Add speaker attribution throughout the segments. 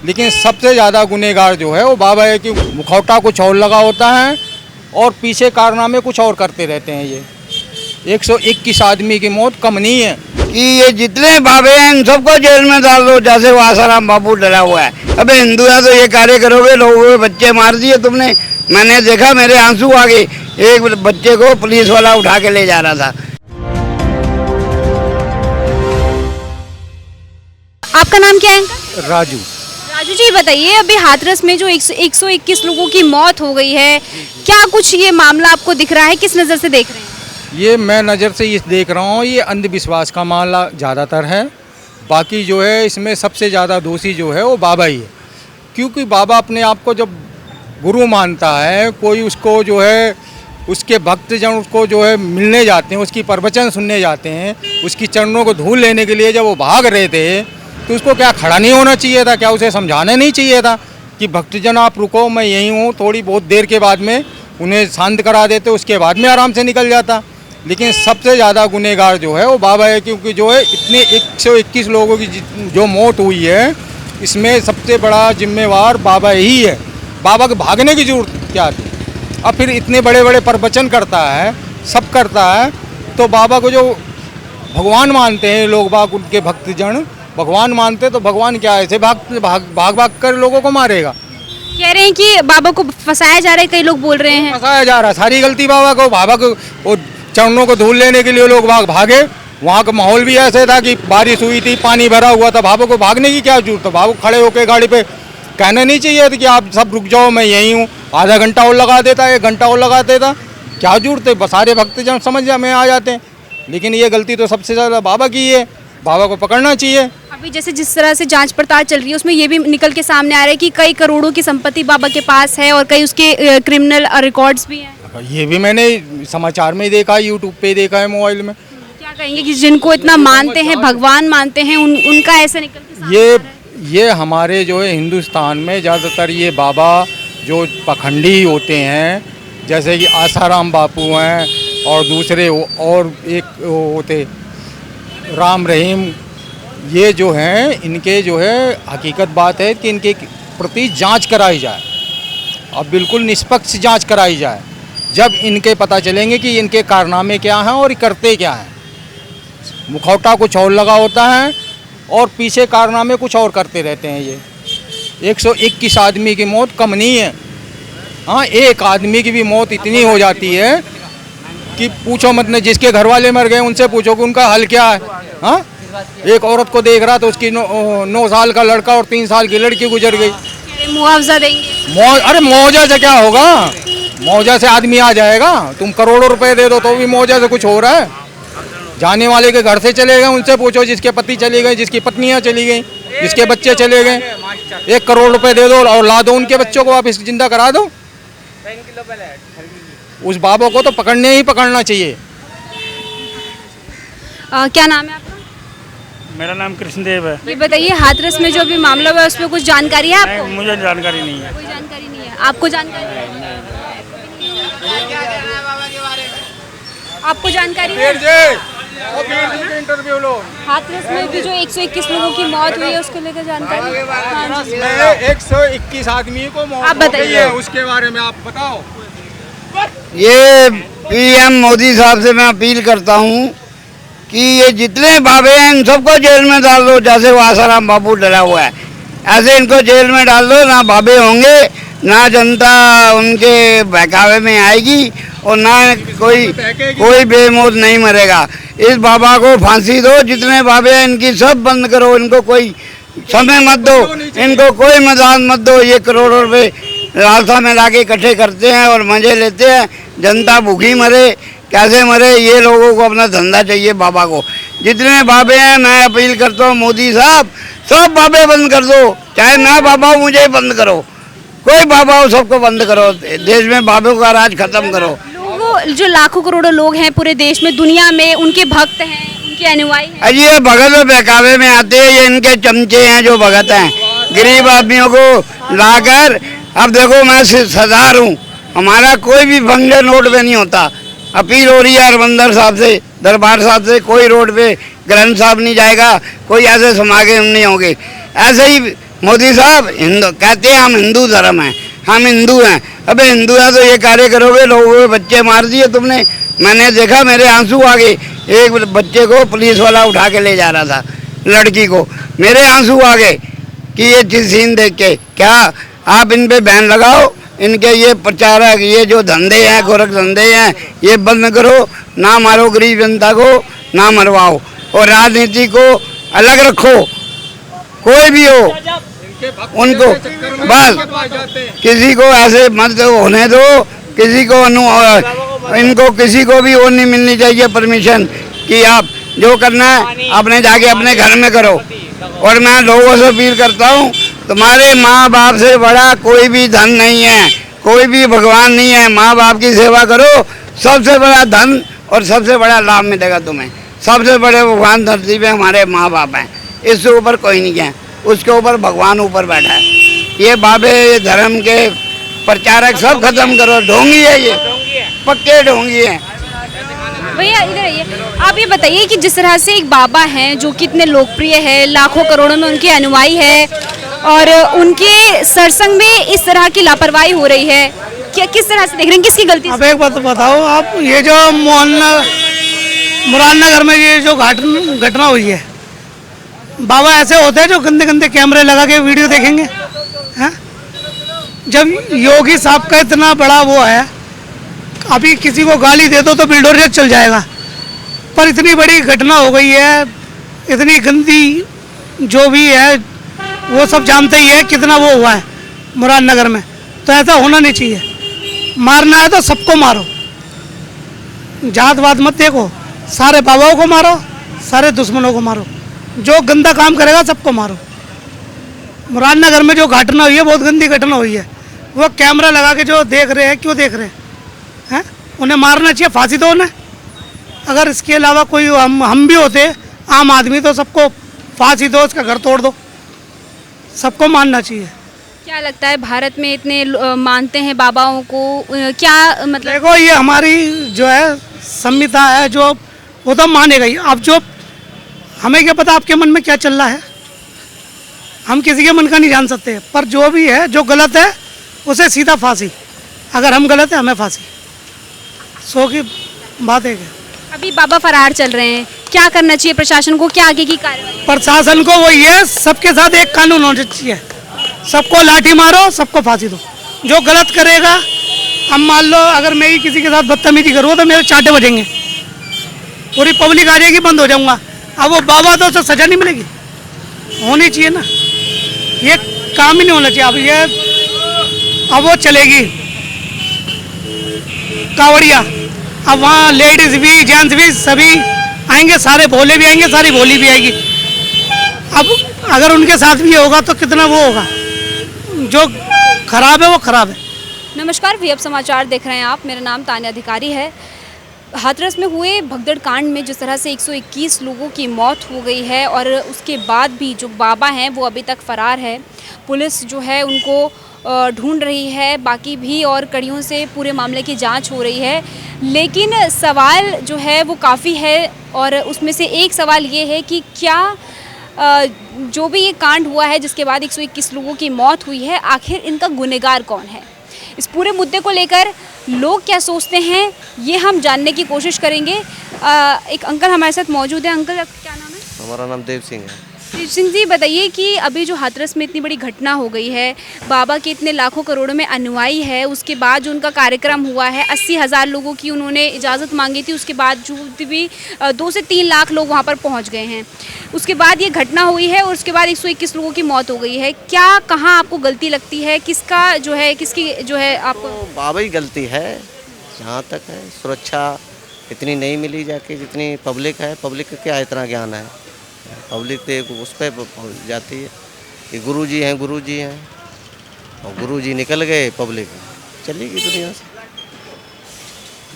Speaker 1: लेकिन सबसे ज़्यादा गुनहगार जो है वो बाबा है कि मुखौटा कुछ और लगा होता है और पीछे कारनामे कुछ और करते रहते हैं। ये 121 आदमी की मौत कम नहीं है
Speaker 2: कि ये जितने बाबे हैं इन सबको जेल में डाल दो, जैसे वो आसाराम बापू डरा हुआ है। अबे हिंदू है तो ये कार्य करोगे, लोगों के बच्चे मार दिए तुमने। मैंने देखा, मेरे आंसू आ गए। एक बच्चे को पुलिस वाला उठा के ले जा रहा था।
Speaker 3: आपका नाम क्या है?
Speaker 1: राजू।
Speaker 3: राजू जी बताइए, अभी हाथरस में जो 121 लोगों की मौत हो गई है, क्या कुछ ये मामला आपको दिख रहा है? किस नज़र से देख रहे हैं?
Speaker 1: ये मैं नज़र से ये देख रहा हूँ, ये अंधविश्वास का मामला ज़्यादातर है। बाकी जो है इसमें सबसे ज़्यादा दोषी जो है वो बाबा ही है, क्योंकि बाबा अपने आप को जब गुरु मानता है, कोई उसको जो है उसके भक्तजन उसको जो है मिलने जाते हैं, उसकी प्रवचन सुनने जाते हैं, उसकी चरणों को धूल लेने के लिए जब वो भाग रहे थे तो उसको क्या खड़ा नहीं होना चाहिए था? क्या उसे समझाना नहीं चाहिए था कि भक्तजन आप रुको, मैं यहीं हूँ? थोड़ी बहुत देर के बाद में उन्हें शांत करा देते, उसके बाद में आराम से निकल जाता। लेकिन सबसे ज़्यादा गुनहगार जो है वो बाबा है, क्योंकि जो है इतने 121 लोगों की जो मौत हुई है, इसमें सबसे बड़ा जिम्मेवार बाबा ही है। बाबा के भागने की जरूरत क्या थी? अब फिर इतने बड़े बड़े प्रवचन करता है, सब करता है, तो बाबा को जो भगवान मानते हैं लोग बाग, उनके भक्तजन भगवान मानते, तो भगवान क्या ऐसे भाग कर लोगों को मारेगा?
Speaker 3: कह रहे हैं कि बाबा को फंसाया जा रहा है, कई लोग बोल रहे हैं।
Speaker 1: फंसाया जा रहा है, सारी गलती बाबा को। बाबा को वो चरणों को धूल लेने के लिए लोग भागे। वहाँ का माहौल भी ऐसे था कि बारिश हुई थी, पानी भरा हुआ था, बाबा को भागने की क्या जरूरत है? बाबा को खड़े होकर गाड़ी पे कहना नहीं चाहिए था कि आप सब रुक जाओ, मैं यहीं हूँ? आधा घंटा और लगा देता, 1 घंटा और लगा देता, क्या जरूरत है? सारे भक्तजन समझ में आ जाते हैं। लेकिन ये गलती तो सबसे ज़्यादा बाबा की है, बाबा को पकड़ना चाहिए।
Speaker 3: अभी जैसे जिस तरह से जांच पड़ताल चल रही है, उसमें ये भी निकल के सामने आ रहा है कि कई करोड़ों की संपत्ति बाबा के पास है और कई उसके क्रिमिनल रिकॉर्ड्स भी हैं।
Speaker 1: ये भी मैंने समाचार में देखा, यूट्यूब पे देखा है, मोबाइल में।
Speaker 3: क्या कहेंगे कि जिनको इतना मानते हैं, भगवान मानते हैं, उनका ऐसे निकल के सामने आ रहा है?
Speaker 1: ये हमारे जो है हिंदुस्तान में ज़्यादातर ये बाबा जो पखंडी होते हैं, जैसे कि आसाराम बापू हैं और दूसरे और एक होते राम रहीम, ये जो हैं इनके जो है हकीकत बात है कि इनके प्रति जांच कराई जाए, और बिल्कुल निष्पक्ष जांच कराई जाए। जब इनके पता चलेंगे कि इनके कारनामे क्या हैं और करते क्या हैं। मुखौटा कुछ और लगा होता है और पीछे कारनामे कुछ और करते रहते हैं। ये 121 आदमी की मौत कम नहीं है। हाँ, एक आदमी की भी मौत इतनी हो जाती है कि पूछो मत न। जिसके घर वाले मर गए उनसे पूछो कि उनका हल क्या है। हाँ, एक औरत को देख रहा तो उसकी 9 साल का लड़का और 3 साल की लड़की गुजर गई।
Speaker 3: मुआवजा देंगे?
Speaker 1: अरे मुआवजा से क्या होगा? मुआवजा से आदमी आ जाएगा? तुम करोड़ों रुपए दे दो तो भी मुआवजा से कुछ हो रहा है? जाने वाले के घर से चले गए उनसे पूछो, जिसके पति चले गए, जिसकी पत्नियां चली गई, जिसके बच्चे चले गए, 1 करोड़ रुपए दे दो और ला दो उनके बच्चों को वापस जिंदा करा दो। उस बाबा को तो पकड़ने ही पकड़ना चाहिए।
Speaker 3: क्या नाम है आपका?
Speaker 4: मेरा नाम कृष्णदेव है।
Speaker 3: ये बताइए, हाथरस में जो अभी मामला हुआ है उसमें कुछ जानकारी है आपको?
Speaker 4: मुझे जानकारी नहीं है।
Speaker 3: कोई जानकारी नहीं है। आपको जानकारी है? आपको जानकारी है?
Speaker 1: इंटरव्यू लो।
Speaker 3: हाथरस में भी जो 121 लोगों की मौत हुई है उसको लेकर जानकारी? हाँ जी।
Speaker 1: 121 आदमी को मौत
Speaker 3: आप बताइए,
Speaker 1: उसके बारे में आप बताओ।
Speaker 2: ये पीएम मोदी साहब से मैं अपील करता हूँ कि ये जितने बाबे हैं इन सबको जेल में डाल दो, जैसे वो आसाराम बापू डरा हुआ है। ऐसे इनको जेल में डाल दो, ना बाबे होंगे, ना जनता उनके बहकावे में आएगी और ना कोई बेमौत नहीं मरेगा। इस बाबा को फांसी दो। जितने बाबे हैं इनकी सब बंद करो, इनको कोई समय मत दो, इनको कोई मदद मत दो। ये करोड़ों रुपए रास्ता में लाके इकट्ठे करते हैं और मजे लेते हैं। जनता भूखी मरे, कैसे मरे? ये लोगों को अपना धंधा चाहिए। बाबा को जितने बाबे हैं मैं अपील करता हूँ, मोदी साहब सब बाबे बंद कर दो, चाहे मैं बाबा हूँ मुझे बंद करो, कोई बाबा हो सबको बंद करो। देश में बाबों का राज खत्म करो।
Speaker 3: लोगों जो लाखों करोड़ों लोग हैं पूरे देश में, दुनिया में, उनके भक्त हैं, उनके अनुयायी हैं।
Speaker 2: अजी ये भगत और बहकावे में आते हैं, ये इनके चमचे हैं जो भगत हैं। गरीब आदमियों को लाकर, अब देखो मैं सरदार हूँ, हमारा कोई भी फंक्शन रोड पे नहीं होता। अपील हो रही है हरमंदर साहब से, दरबार साहब से, कोई रोड पे ग्रंथ साहब नहीं जाएगा, कोई ऐसे समागम नहीं होंगे। ऐसे ही मोदी साहब हिंदू कहते हैं हम हिंदू धर्म हैं, हम हिंदू हैं। अबे हिंदू हैं तो ये कार्य करोगे, लोगों के बच्चे मार दिए तुमने। मैंने देखा, मेरे आंसू आ गए। एक बच्चे को पुलिस वाला उठा के ले जा रहा था, लड़की को, मेरे आंसू आ गए कि ये चीज सीन देख के। क्या आप इन पे बैन लगाओ, इनके ये प्रचारक, ये जो धंधे हैं, गोरख धंधे हैं, ये बंद करो। ना मारो गरीब जनता को, ना मरवाओ, और राजनीति को अलग रखो। कोई भी हो उनको बस किसी को ऐसे मत होने दो, किसी को इनको किसी को भी वो नहीं मिलनी चाहिए परमिशन कि आप जो करना है अपने जाके अपने घर में करो। और मैं लोगों से अपील करता हूँ, तुम्हारे माँ बाप से बड़ा कोई भी धन नहीं है, कोई भी भगवान नहीं है। माँ बाप की सेवा करो, सबसे बड़ा धन और सबसे बड़ा लाभ मिलेगा तुम्हें। सबसे बड़े भगवान धरती पे हमारे माँ बाप हैं, इससे ऊपर कोई नहीं है। उसके ऊपर भगवान ऊपर बैठा है। ये बाबे, ये धर्म के प्रचारक सब खत्म करो। ढोंगी है ये, पक्के ढोंगी हैं।
Speaker 3: भैया इधर आइए, आप ये बताइए कि जिस तरह से एक बाबा हैं जो कितने लोकप्रिय है, लाखों करोड़ों में उनके अनुयायी है, और उनके सत्संग में इस तरह की लापरवाही हो रही है, क्या किस तरह से देख रहे हैं, किसकी गलती?
Speaker 5: अब एक बात बताओ आप, ये जो मुरादनगर में ये जो घटना हुई है, बाबा ऐसे होते हैं जो गंदे गंदे कैमरे लगा के वीडियो देखेंगे हैं? जब योगी साहब का इतना बड़ा वो है, अभी किसी को गाली दे दो तो बिल्डोजर चल जाएगा, पर इतनी बड़ी घटना हो गई है, इतनी गंदी जो भी है वो सब जानते ही है कितना वो हुआ है मुरादनगर में। तो ऐसा होना नहीं चाहिए। मारना है तो सबको मारो, जात वात मत देखो, सारे बाबाओं को मारो, सारे दुश्मनों को मारो, जो गंदा काम करेगा सबको मारो। मुरादनगर में जो घटना हुई है बहुत गंदी घटना हुई है। वो कैमरा लगा के जो देख रहे हैं, क्यों देख रहे हैं? उन्हें मारना चाहिए, फांसी दो उन्हें। अगर इसके अलावा कोई हम भी होते आम आदमी तो सबको फांसी दो, उसका घर तोड़ दो, सबको मारना चाहिए।
Speaker 3: क्या लगता है भारत में इतने मानते हैं बाबाओं को, क्या मतलब?
Speaker 5: देखो ये हमारी जो है संविधा है, जो वो तो मानेगा ही। अब जो हमें क्या पता आपके मन में क्या चल रहा है, हम किसी के मन का नहीं जान सकते, पर जो भी है, जो गलत है उसे सीधा फांसी। अगर हम गलत है हमें फांसी, सो की बात है।
Speaker 3: अभी बाबा फरार चल रहे हैं, क्या करना चाहिए प्रशासन को, क्या आगे की कार्रवाई?
Speaker 5: प्रशासन को वही है, सबके साथ एक कानून होना चाहिए, सबको लाठी मारो, सबको फांसी दो। जो गलत करेगा, अब मान लो अगर मैं ही किसी के साथ बदतमीजी करूँ तो मेरे चाटे बजेंगे, पूरी पब्लिक आ जाएगी, बंद हो जाऊंगा। अब वो बाबा तो उसे सजा नहीं मिलेगी, होनी चाहिए ना, ये काम ही नहीं होना चाहिए। अब ये अब वो चलेगी कावड़िया, अब वहाँ लेडीज भी जेंट्स भी सभी आएंगे, सारे भोले भी आएंगे, सारी भोली भी आएगी। अब अगर उनके साथ भी होगा तो कितना वो होगा, जो खराब है वो खराब है।
Speaker 3: नमस्कार, वीएफ समाचार देख रहे हैं आप, मेरा नाम तान्या अधिकारी है। हाथरस में हुए भगदड़ कांड में जिस तरह से 121 लोगों की मौत हो गई है, और उसके बाद भी जो बाबा हैं वो अभी तक फरार है। पुलिस जो है उनको ढूंढ रही है, बाकी भी और कड़ियों से पूरे मामले की जांच हो रही है। लेकिन सवाल जो है वो काफ़ी है, और उसमें से एक सवाल ये है कि क्या जो भी ये कांड हुआ है जिसके बाद 121 लोगों की मौत हुई है, आखिर इनका गुनहगार कौन है? इस पूरे मुद्दे को लेकर लोग क्या सोचते हैं, ये हम जानने की कोशिश करेंगे। एक अंकल हमारे साथ मौजूद है। अंकल आपका क्या नाम है?
Speaker 6: हमारा नाम देव सिंह है।
Speaker 3: देव सिंह जी, बताइए कि अभी जो हाथरस में इतनी बड़ी घटना हो गई है, बाबा के इतने लाखों करोड़ों में अनुयायी है, उसके बाद जो उनका कार्यक्रम हुआ है, 80,000 लोगों की उन्होंने इजाज़त मांगी थी, उसके बाद जो भी 2 से 3 लाख लोग वहाँ पर पहुँच गए हैं। उसके बाद ये घटना हुई है और उसके बाद 121 लोगों की मौत हो गई है। क्या कहाँ आपको गलती लगती है, किसका जो है, किसकी जो है आपको?
Speaker 6: तो बाबा ही गलती है जहाँ तक है। सुरक्षा इतनी नहीं मिली जाके जितनी पब्लिक है। पब्लिक का क्या इतना ज्ञान है, पब्लिक तो उस पर पहुँच जाती है कि गुरुजी हैं, गुरुजी हैं, और गुरुजी निकल गए, पब्लिक चलेगी दुनिया से।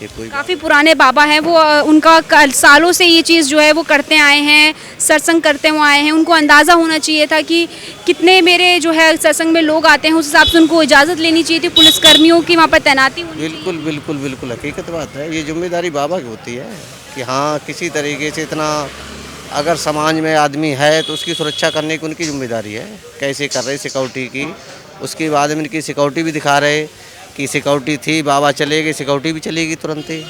Speaker 6: ये कोई
Speaker 3: काफ़ी पुराने बाबा हैं वो, उनका सालों से ये चीज़ जो है वो करते आए हैं, सत्संग करते हुए आए हैं। उनको अंदाज़ा होना चाहिए था कि कितने मेरे जो है सत्संग में लोग आते हैं, उस हिसाब से उनको इजाज़त लेनी चाहिए थी, पुलिसकर्मियों की वहाँ पर तैनाती होनी चाहिए।
Speaker 6: बिल्कुल बिल्कुल बिल्कुल हकीकत बात है। ये जिम्मेदारी बाबा की होती है कि हाँ किसी तरीके से इतना अगर समाज में आदमी है तो उसकी सुरक्षा करने की उनकी जिम्मेदारी है। कैसे कर रहे सिक्योरिटी की, उसके बाद में इनकी सिक्योरिटी भी दिखा रहे कि सिक्योरिटी थी, बाबा चले गए, सिक्योरिटी भी चलेगी तुरंत ही।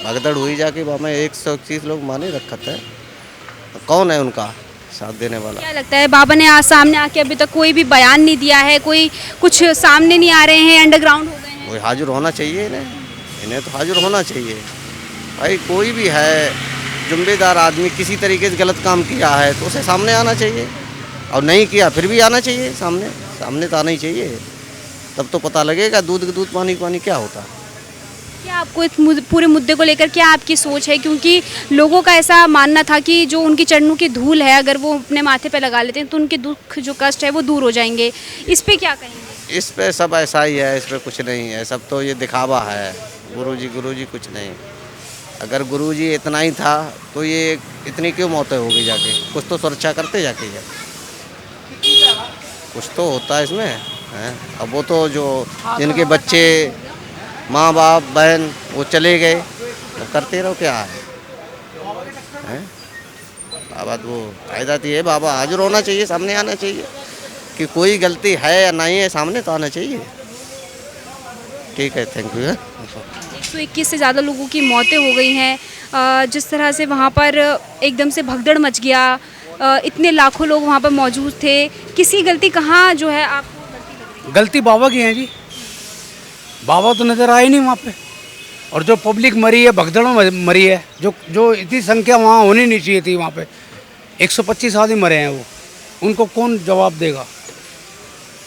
Speaker 6: भगदड़ हुई जाके बाबा 131 लोग माने रखत है, कौन है उनका साथ देने वाला?
Speaker 3: क्या लगता है बाबा ने आज सामने आके अभी तक कोई भी बयान नहीं दिया है, कोई कुछ सामने नहीं आ रहे हैं, अंडरग्राउंड हो गए हैं?
Speaker 6: कोई हाजिर होना चाहिए इन्हें तो हाजिर होना चाहिए भाई। कोई भी है जिम्मेदार आदमी किसी तरीके से गलत काम किया है तो उसे सामने आना चाहिए, और नहीं किया फिर भी आना चाहिए सामने तो आना ही चाहिए, तब तो पता लगेगा दूध का दूध पानी का पानी क्या होता है।
Speaker 3: क्या आपको इस पूरे मुद्दे को लेकर क्या आपकी सोच है? क्योंकि लोगों का ऐसा मानना था कि जो उनकी चरणों की धूल है अगर वो अपने माथे पे लगा लेते हैं तो उनके दुख जो कष्ट है वो दूर हो जाएंगे। इस पे क्या कहेंगे?
Speaker 6: इस पे सब ऐसा ही है, इस पे कुछ नहीं है, सब तो ये दिखावा है। गुरुजी कुछ नहीं। अगर गुरुजी इतना ही था तो ये इतनी क्यों मौतें होगी जाके? कुछ तो सुरक्षा करते जाके है, कुछ तो होता है इसमें है। अब वो तो जो जिनके बच्चे माँ बाप बहन वो चले गए, तो करते रहो क्या है? बाबा वो फायदा तो ये बाबा हाजिर होना चाहिए, सामने आना चाहिए कि कोई गलती है या नहीं है, सामने तो आना चाहिए। ठीक है, थैंक यू।
Speaker 3: 121 से ज़्यादा लोगों की मौतें हो गई हैं। जिस तरह से वहाँ पर एकदम से भगदड़ मच गया, इतने लाखों लोग वहाँ पर मौजूद थे, किसी गलती कहाँ जो है आपको
Speaker 5: गलती बाबा की है जी। बाबा तो नज़र आए नहीं वहाँ पे, और जो पब्लिक मरी है भगदड़ में मरी है, जो इतनी संख्या वहाँ होनी नहीं चाहिए थी। वहाँ पे 125 आदमी मरे हैं, वो उनको कौन जवाब देगा?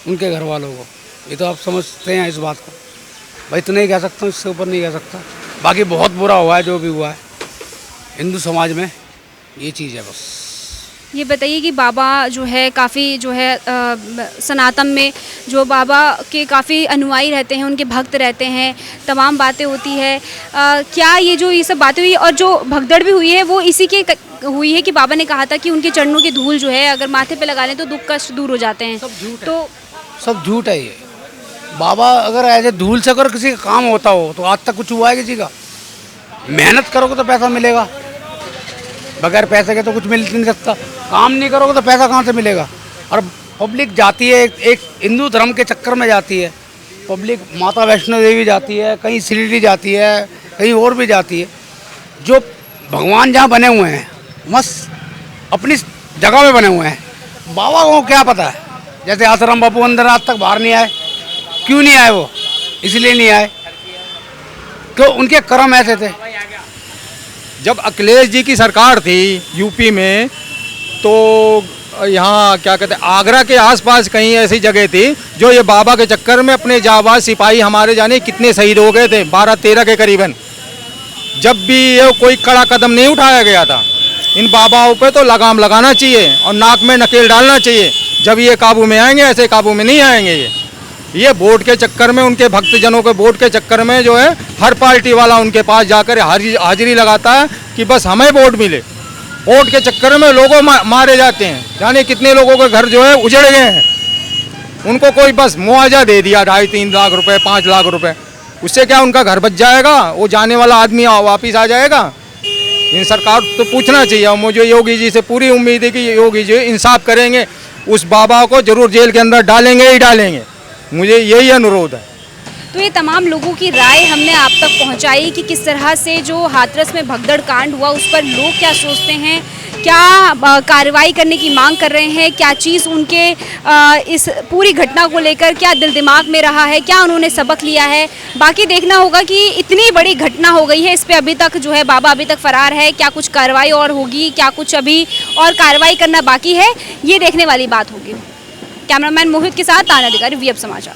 Speaker 5: उनके घर वालों को। ये तो आप समझते हैं इस बात को। भाई तो नहीं कह सकता, इससे ऊपर नहीं कह सकता। बाकी बहुत बुरा हुआ है जो भी हुआ है हिंदू समाज में, ये चीज़ है बस।
Speaker 3: ये बताइए कि बाबा जो है काफ़ी जो है सनातन में जो बाबा के काफ़ी अनुयायी रहते हैं, उनके भक्त रहते हैं, तमाम बातें होती है। क्या ये सब बातें हुई और जो भगदड़ भी हुई है वो इसी के हुई है कि बाबा ने कहा था कि उनके चरणों की धूल जो है अगर माथे पे लगा लें तो दुख कष्ट दूर हो जाते हैं?
Speaker 5: सब झूठ है ये। बाबा अगर ऐसे धूल से अगर किसी का काम होता हो तो आज तक कुछ हुआ है किसी का? मेहनत करोगे तो पैसा मिलेगा, बगैर पैसे के तो कुछ मिल नहीं सकता। काम नहीं करोगे तो पैसा कहाँ से मिलेगा? और पब्लिक जाती है, एक हिंदू धर्म के चक्कर में जाती है पब्लिक। माता वैष्णो देवी जाती है, कहीं शिरडी जाती है, कहीं और भी जाती है। जो भगवान जहाँ बने हुए हैं मस्त अपनी जगह में बने हुए हैं, बाबा को क्या पता है? जैसे आसाराम बापू अंदर आज तक बाहर नहीं आए, क्यों नहीं आए? वो इसलिए नहीं आए क्यों? उनके कर्म ऐसे थे।
Speaker 1: जब अखिलेश जी की सरकार थी यूपी में, तो यहाँ क्या कहते हैं, आगरा के आसपास कहीं ऐसी जगह थी जो ये बाबा के चक्कर में अपने जाबाज सिपाही हमारे जाने कितने शहीद हो गए थे, 12-13 के करीबन। जब भी ये कोई कड़ा कदम नहीं उठाया गया था, इन बाबाओं पे तो लगाम लगाना चाहिए और नाक में नकेल डालना चाहिए। जब ये काबू में आएंगे, ऐसे काबू में नहीं आएंगे। ये वोट के चक्कर में, उनके भक्तजनों के वोट के चक्कर में जो है हर पार्टी वाला उनके पास जाकर हाजिरी लगाता है कि बस हमें वोट मिले। वोट के चक्कर में लोगों मारे जाते हैं, जाने कितने लोगों के घर जो है उजड़ गए हैं। उनको कोई बस मुआवजा दे दिया 2.5-3 लाख रुपए, 5 लाख रुपए, उससे क्या उनका घर बच जाएगा? वो जाने वाला आदमी वापिस आ जाएगा? इन सरकार तो पूछना चाहिए। और मुझे योगी जी से पूरी उम्मीद है कि योगी जी इंसाफ करेंगे, उस बाबा को जरूर जेल के अंदर डालेंगे ही डालेंगे। मुझे यही अनुरोध है।
Speaker 3: तो ये तमाम लोगों की राय हमने आप तक पहुंचाई कि किस तरह से जो हाथरस में भगदड़ कांड हुआ उस पर लोग क्या सोचते हैं, क्या कार्रवाई करने की मांग कर रहे हैं, क्या चीज़ उनके इस पूरी घटना को लेकर क्या दिल दिमाग में रहा है, क्या उन्होंने सबक लिया है। बाकी देखना होगा कि इतनी बड़ी घटना हो गई है, इस पर अभी तक जो है बाबा अभी तक फरार है, क्या कुछ कार्रवाई और होगी, क्या कुछ अभी और कार्रवाई करना बाकी है, ये देखने वाली बात होगी। कैमरामैन मोहित के साथ तान्या अधिकारी, वीएफ समाचार।